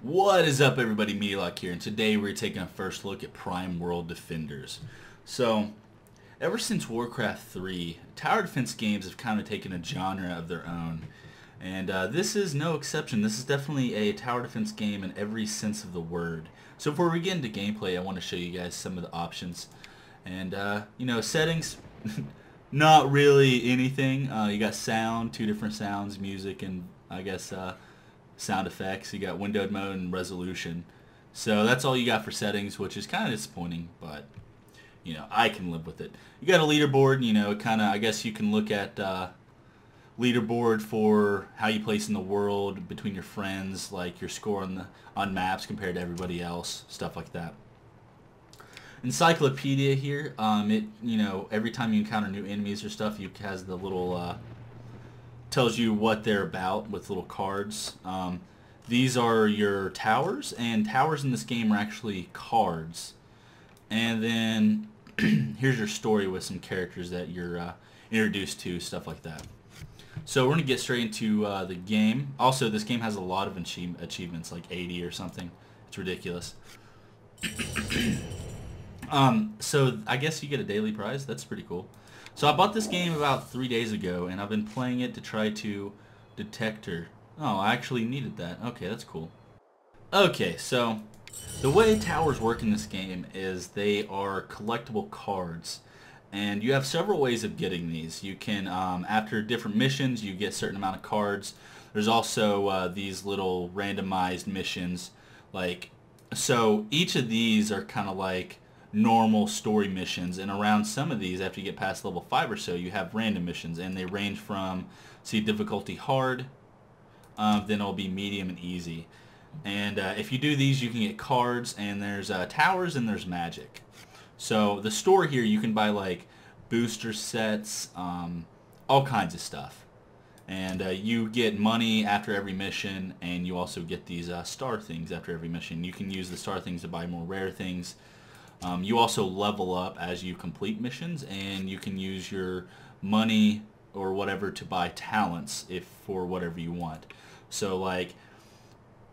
What is up, everybody? Meatylock here, and today we're taking a first look at Prime World Defenders. So, ever since Warcraft 3, tower defense games have kind of taken a genre of their own, and this is no exception. This is definitely a tower defense game in every sense of the word. So before we get into gameplay, I want to show you guys some of the options. And, settings, not really anything. You got sound, two different sounds, music, and I guess sound effects. You got windowed mode and resolution. So that's all you got for settings, which is kind of disappointing, but I can live with it. You got a leaderboard, I guess you can look at leaderboard for how you place in the world between your friends, like your score on maps compared to everybody else, stuff like that. Encyclopedia here, every time you encounter new enemies or stuff, it has the little tells you what they're about with little cards. These are your towers, and towers in this game are actually cards. And then here's your story with some characters that you're introduced to, stuff like that. So we're going to get straight into the game. Also, this game has a lot of achievements, like 80 or something. It's ridiculous. So I guess you get a daily prize. That's pretty cool. So I bought this game about 3 days ago, and I've been playing it to try to detect her. Oh, I actually needed that. Okay, that's cool. Okay, so the way towers work in this game is they are collectible cards, and you have several ways of getting these. You can, after different missions, you get a certain amount of cards. There's also these little randomized missions, so each of these are kind of like normal story missions, and around some of these, after you get past level 5 or so, you have random missions, and they range from, see, difficulty hard, then it'll be medium and easy. And if you do these, you can get cards, and there's towers, and there's magic. So the store here, you can buy like booster sets, all kinds of stuff. And you get money after every mission, and you also get these star things after every mission. You can use the star things to buy more rare things. You also level up as you complete missions, and you can use your money or whatever to buy talents for whatever you want. So like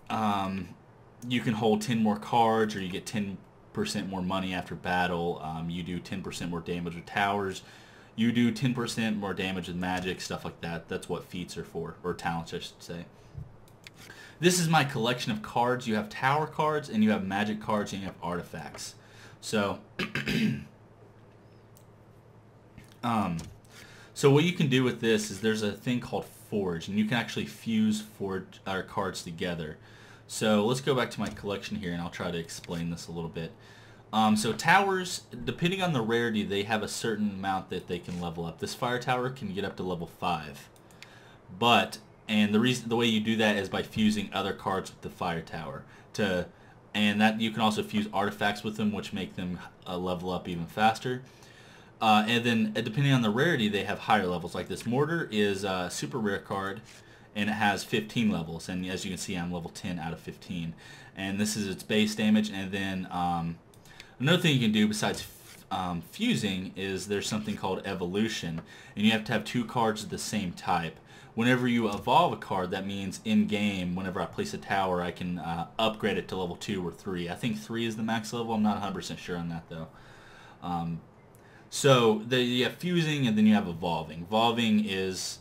you can hold 10 more cards, or you get 10% more money after battle. You do 10% more damage with towers. You do 10% more damage with magic, stuff like that. That's what feats are for, or talents I should say. This is my collection of cards. You have tower cards, and you have magic cards, and you have artifacts. So, so what you can do with this is there's a thing called Forge, and you can actually fuse our cards together. So let's go back to my collection here, and I'll try to explain this a little bit. So towers, depending on the rarity, they have a certain amount that they can level up. This fire tower can get up to level 5, and the way you do that is by fusing other cards with the fire tower and that you can also fuse artifacts with them, which make them level up even faster. And then depending on the rarity, they have higher levels. Like this mortar is a super rare card, and it has 15 levels. And as you can see, I'm level 10 out of 15. And this is its base damage. And then another thing you can do besides fusing is there's something called evolution. And you have to have 2 cards of the same type. Whenever you evolve a card, that means in-game, whenever I place a tower, I can upgrade it to level 2 or 3. I think 3 is the max level. I'm not 100% sure on that, though. So you have fusing, and then you have evolving. Evolving is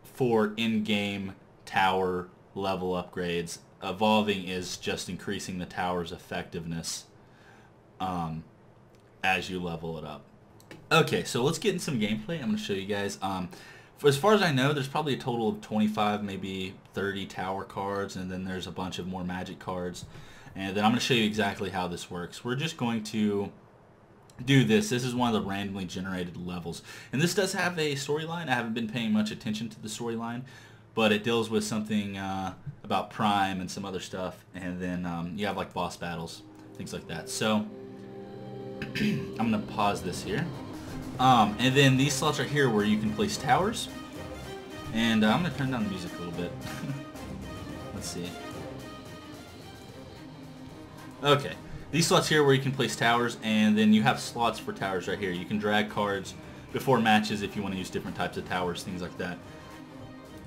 for in-game tower level upgrades. Evolving is just increasing the tower's effectiveness as you level it up. Okay, so let's get in some gameplay. I'm going to show you guys. As far as I know, there's probably a total of 25, maybe 30 tower cards, and then there's a bunch of more magic cards. And then I'm going to show you exactly how this works. We're just going to do this. This is one of the randomly generated levels. And this does have a storyline. I haven't been paying much attention to the storyline, but it deals with something about Prime and some other stuff. And then you have like boss battles, things like that. So I'm going to pause this here. And then these slots are here where you can place towers. And I'm going to turn down the music a little bit. Let's see. Okay. These slots here where you can place towers, and then you have slots for towers right here. You can drag cards before matches if you want to use different types of towers, things like that.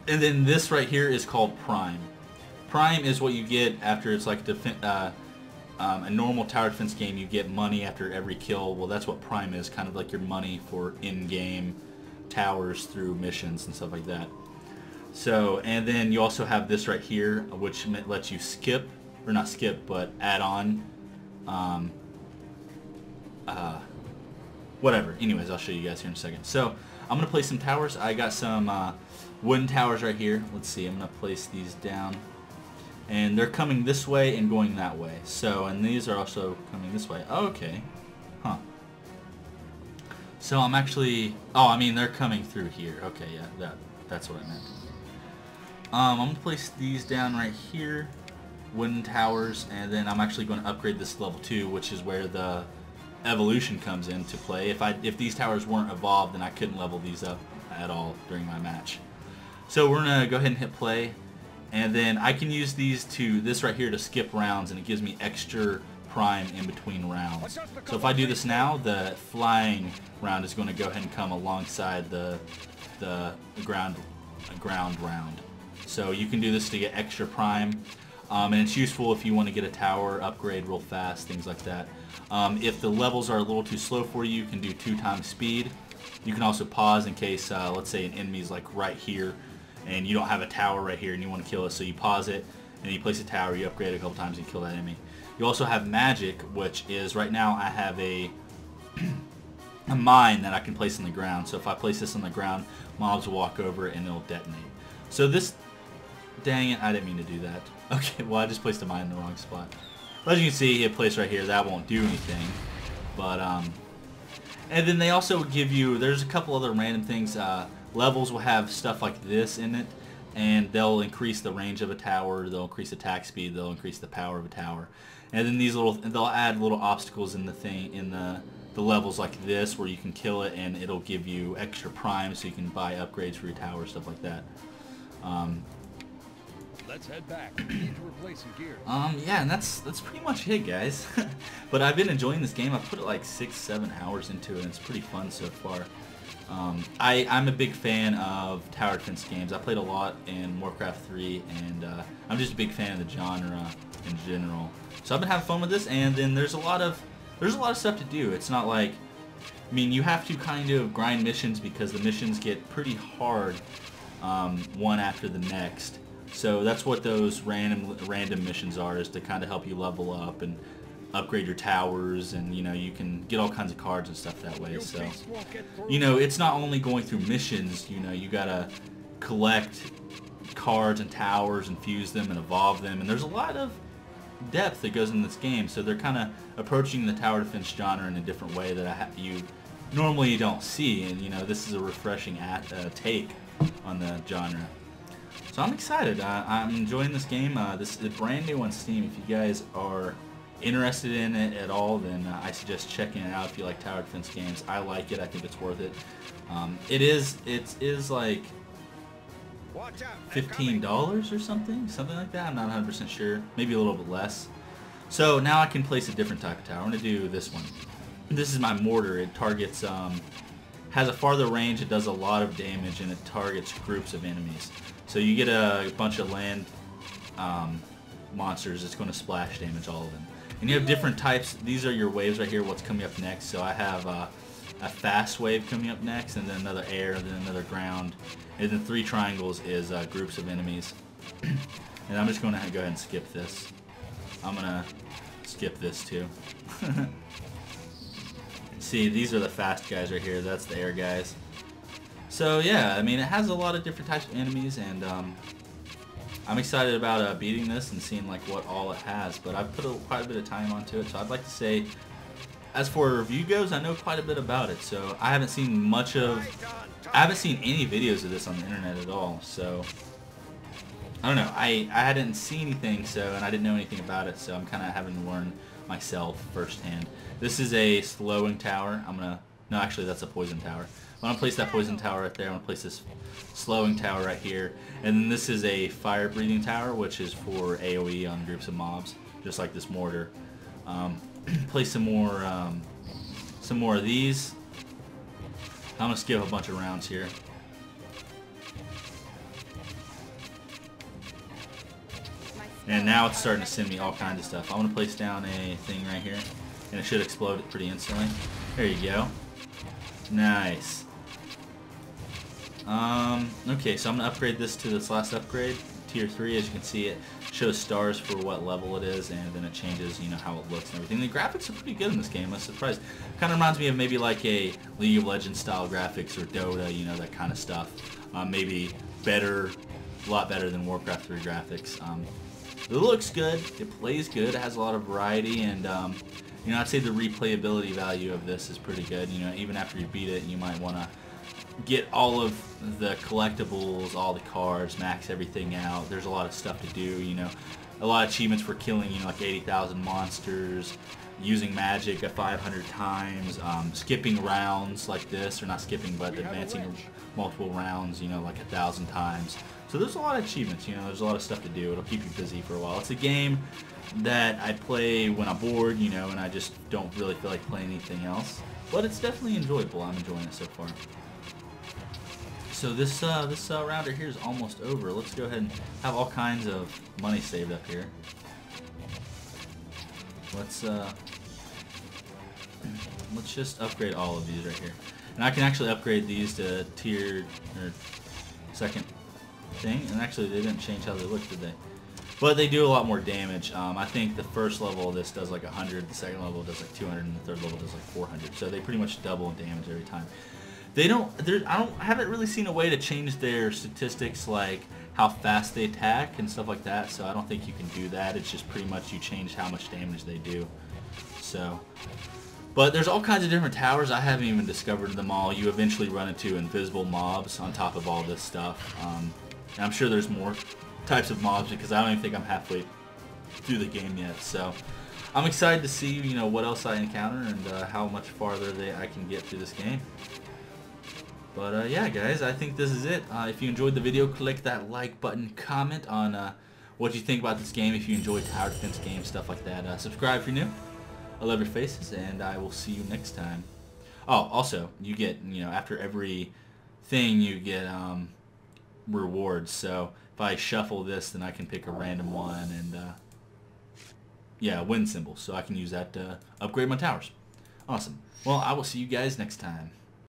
And then this right here is called Prime. Prime is what you get after it's like a normal tower defense game. You get money after every kill. Well, that's what Prime is, kind of like your money for in-game towers through missions and stuff like that. So, and then you also have this right here, which lets you skip, or not skip, but add on, whatever. Anyways, I'll show you guys here in a second. So, I'm going to place some towers. I got some wooden towers right here. Let's see, I'm going to place these down. And they're coming this way and going that way. So, and these are also coming this way. Okay. Huh. So I'm actually, oh, I mean, they're coming through here. Okay, yeah, that's what I meant. I'm going to place these down right here, wooden towers, and then I'm actually going to upgrade this level 2, which is where the evolution comes into play. If these towers weren't evolved, then I couldn't level these up at all during my match. So we're going to go ahead and hit play, and then I can use this right here to skip rounds, and it gives me extra Prime in between rounds. So if I do this now, the flying round is going to go ahead and come alongside the ground round. So you can do this to get extra Prime, and it's useful if you want to get a tower upgrade real fast, things like that. If the levels are a little too slow for you, you can do 2 times speed. You can also pause in case, let's say an enemy's like right here, and you don't have a tower right here and you want to kill it, so you pause it, and you place a tower, you upgrade it a couple times, and kill that enemy. You also have magic, which is, right now I have a mine that I can place on the ground. So if I place this on the ground, mobs will walk over it and it'll detonate. So this, dang it, I didn't mean to do that. Okay, well, I just placed a mine in the wrong spot. As you can see, it placed right here, that won't do anything. But, and then they also give you, there's a couple other random things. Levels will have stuff like this in it, and they'll increase the range of a tower, they'll increase attack speed, they'll increase the power of a tower. And then they'll add little obstacles in the levels like this, where you can kill it and it'll give you extra Prime, so you can buy upgrades for your tower, stuff like that. Let's head back. We need to replace some gear. Yeah, and that's pretty much it, guys. But I've been enjoying this game. I've put like 6-7 hours into it, and it's pretty fun so far. I'm a big fan of tower defense games. I played a lot in Warcraft 3, and I'm just a big fan of the genre in general. So I've been having fun with this, and then there's a lot of stuff to do. It's not like, I mean, you have to kind of grind missions because the missions get pretty hard one after the next. So that's what those random missions are, is to kind of help you level up and upgrade your towers, and you know, you can get all kinds of cards and stuff that way. So, you know, it's not only going through missions, you know, you gotta collect cards and towers and fuse them and evolve them, and there's a lot of depth that goes in this game. So they're kind of approaching the tower defense genre in a different way that you normally don't see, and you know, this is a refreshing take on the genre. So I'm excited. I'm enjoying this game. This is brand new on Steam. If you guys are interested in it at all, then I suggest checking it out if you like tower defense games. I like it. I think it's worth it. It is like $15 or something like that. I'm not 100% sure. Maybe a little bit less. So now I can place a different type of tower. I'm going to do this one. This is my mortar. It targets, has a farther range. It does a lot of damage, and it targets groups of enemies. So you get a bunch of land monsters. It's going to splash damage all of them. And you have different types. These are your waves right here, what's coming up next. So I have a fast wave coming up next, and then another air, and then another ground. And then 3 triangles is groups of enemies. And I'm just going to go ahead and skip this. I'm going to skip this too. See, these are the fast guys right here. That's the air guys. So yeah, I mean, it has a lot of different types of enemies, and I'm excited about beating this and seeing like what all it has. But I've put quite a bit of time onto it, so I'd like to say, as for a review goes, I know quite a bit about it. So I haven't seen any videos of this on the internet at all. So I don't know. I hadn't seen anything, and I didn't know anything about it. So I'm kind of having to learn myself firsthand. This is a slowing tower. No, actually, that's a poison tower. I'm going to place that poison tower right there. I'm going to place this slowing tower right here. And then this is a fire breathing tower, which is for AoE on groups of mobs, just like this mortar. Place some more of these. I'm going to skip a bunch of rounds here. And now it's starting to send me all kinds of stuff. I'm going to place down a thing right here, and it should explode pretty instantly. There you go. Nice. Okay, so I'm going to upgrade this to this last upgrade, Tier 3. As you can see, it shows stars for what level it is, and then it changes, you know, how it looks and everything. The graphics are pretty good in this game. I'm surprised. Kind of reminds me of maybe like a League of Legends style graphics or Dota, you know, that kind of stuff. Maybe better, a lot better than Warcraft 3 graphics. It looks good. It plays good. It has a lot of variety, and you know, I'd say the replayability value of this is pretty good. You know, even after you beat it, you might want to get all of the collectibles, all the cards, max everything out. There's a lot of stuff to do, you know. A lot of achievements for killing, you know, like 80,000 monsters, using magic 500 times, skipping rounds like this, or not skipping, but advancing multiple rounds, you know, like 1,000 times. So there's a lot of achievements, you know, there's a lot of stuff to do. It'll keep you busy for a while. It's a game that I play when I'm bored, you know, and I just don't really feel like playing anything else. But it's definitely enjoyable. I'm enjoying it so far. So this rounder here is almost over. Let's go ahead and have all kinds of money saved up here. Let's just upgrade all of these right here. And I can actually upgrade these to tier or second thing. And actually they didn't change how they look, did they? But they do a lot more damage. I think the first level of this does like 100, the second level does like 200, and the third level does like 400. So they pretty much double in damage every time. They don't. I haven't really seen a way to change their statistics, like how fast they attack and stuff like that. So I don't think you can do that. It's just pretty much you change how much damage they do. So, but there's all kinds of different towers. I haven't even discovered them all. You eventually run into invisible mobs on top of all this stuff. And I'm sure there's more types of mobs because I don't even think I'm halfway through the game yet. So I'm excited to see, you know, what else I encounter and how much farther I can get through this game. But yeah, guys, I think this is it. If you enjoyed the video, click that like button, comment on what you think about this game, if you enjoy tower defense games, stuff like that. Subscribe if you're new. I love your faces, and I will see you next time. Oh, also, you get, you know, after every thing, you get rewards. So if I shuffle this, then I can pick a random one, and yeah, win symbol. So I can use that to upgrade my towers. Awesome. Well, I will see you guys next time.